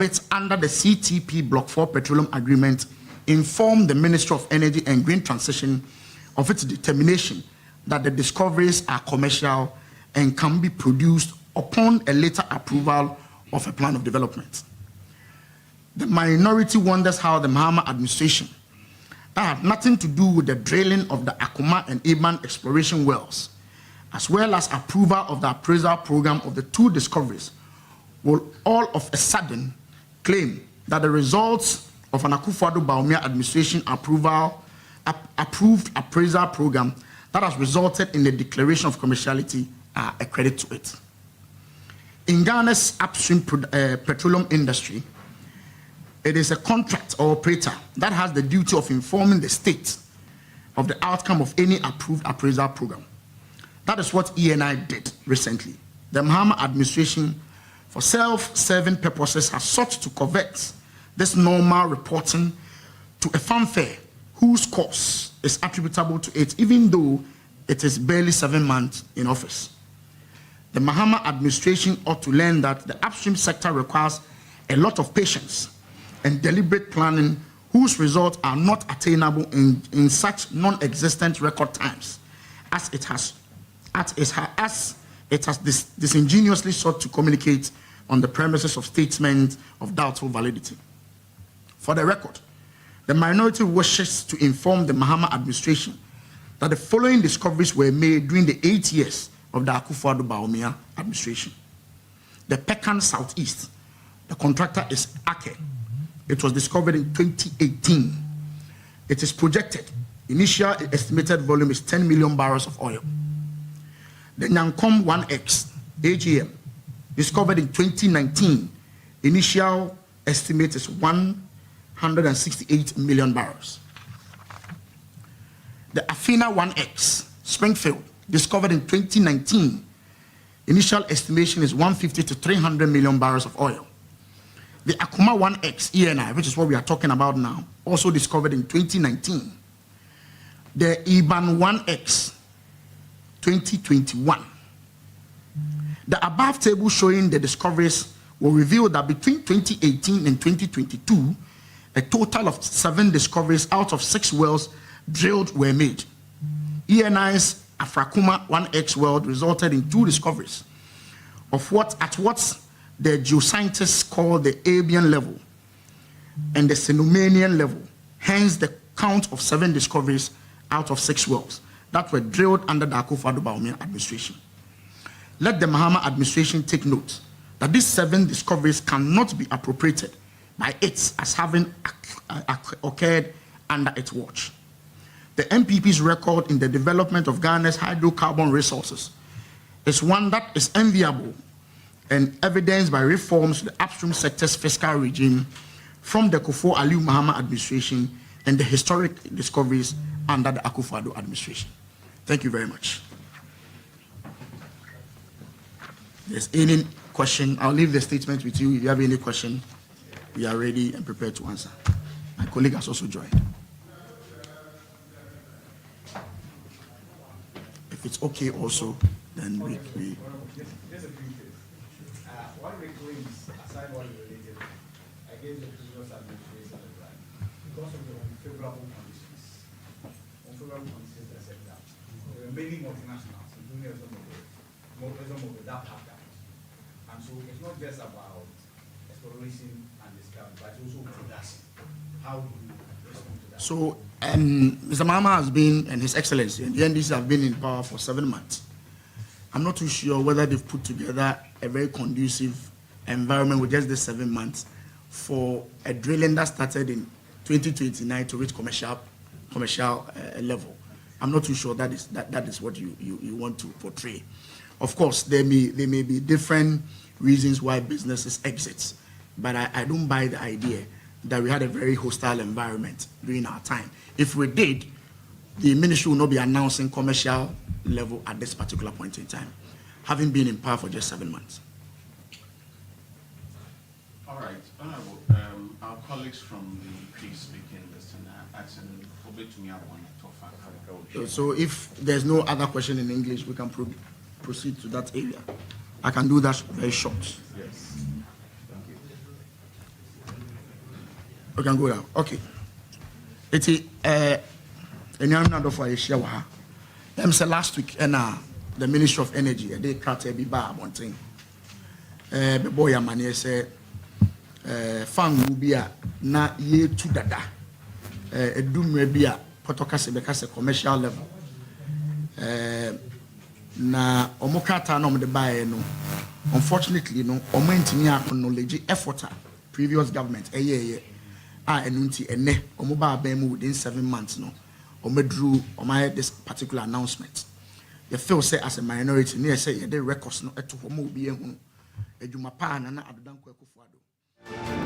It's under the CTP Block 4 Petroleum Agreement informed the Ministry of Energy and Green Transition of its determination that the discoveries are commercial and can be produced upon a later approval of a plan of development. The minority wonders how the Mahama administration, that had nothing to do with the drilling of the Akoma and Eban exploration wells, as well as approval of the appraisal program of the two discoveries, will all of a sudden claim that the results of an Akufo-Addo Bawumia administration approved appraisal program that has resulted in the declaration of commerciality are a credit to it. In Ghana's upstream petroleum industry, it is a contract or operator that has the duty of informing the state of the outcome of any approved appraisal program. That is what ENI did recently. The Mahama administration, for self-serving purposes, has sought to covet this normal reporting to a fanfare whose cost is attributable to it, even though it is barely 7 months in office. The Mahama administration ought to learn that the upstream sector requires a lot of patience and deliberate planning whose results are not attainable in such non-existent record times as it has disingenuously sought to communicate on the premises of statements of doubtful validity. For the record, the minority wishes to inform the Mahama administration that the following discoveries were made during the 8 years of the Akufo-Addo Bawumia administration. The Pecan Southeast, the contractor is Ake. It was discovered in 2018. It is projected. Initial estimated volume is 10 million barrels of oil. The Nyankom 1X, AGM, discovered in 2019. Initial estimate is 168 million barrels. The Afina 1X, Springfield, discovered in 2019. Initial estimation is 150 to 300 million barrels of oil. The Akoma 1X ENI, which is what we are talking about now, also discovered in 2019. The Eban 1X 2021. The above table showing the discoveries will reveal that between 2018 and 2022, a total of 7 discoveries out of 6 wells drilled were made. ENI's Eban-Akoma 1X well resulted in 2 discoveries of what the geoscientists call the Abian level and the Cenomanian level, hence the count of 7 discoveries out of 6 wells that were drilled under the Akufo-Addo Bawumia administration. Let the Mahama administration take note that these 7 discoveries cannot be appropriated by it as having occurred under its watch. The MPP's record in the development of Ghana's hydrocarbon resources is one that is enviable and evidenced by reforms to the upstream sector's fiscal regime from the Kufuor-Aliyu Mahama administration and the historic discoveries under the Akufo-Addo administration. Thank you very much. If there's any question, I'll leave the statement with you. If you have any question, we are ready and prepared to answer. My colleague has also joined. If it's okay also, then we one of the claims, aside what you related, against the previous administration, because of the unfavorable conditions that set down. There were many multinationals, including Exxon that packed out. And so it's not just about exploration and discovery, but also production. How do you respond to that? So, Mr. Mahama has been, and His Excellency, and the NDC have been in power for 7 months. I'm not too sure whether they've put together a very conducive environment with just the 7 months for a drilling that started in 2029 to reach commercial level. I'm not too sure that is what you want to portray. Of course, there may be different reasons why businesses exit, but I don't buy the idea that we had a very hostile environment during our time. If we did, the ministry will not be announcing commercial level at this particular point in time, having been in power for just 7 months. All right, Honorable, our colleagues from the pre-speaking listen are asking for me to one. So if there's no other question in English, we can proceed to that area. I can do that very short. Yes. Thank you. We can go down. Okay. It's and I'm not for a share. Them say last week and the Ministry of Energy they cut a bar one thing. The boy man say fan will be a na ye to dada. A doom may be a potokase because a commercial level. Na omokata no the buy no. Unfortunately, no omentimi acknowledge effort previous government enunti ene omoba abemu within 7 months no omedru omaya this particular announcement. You feel say as a minority near say the records no eto homo obi ehunu edwuma pa na adodan kwa kufuado.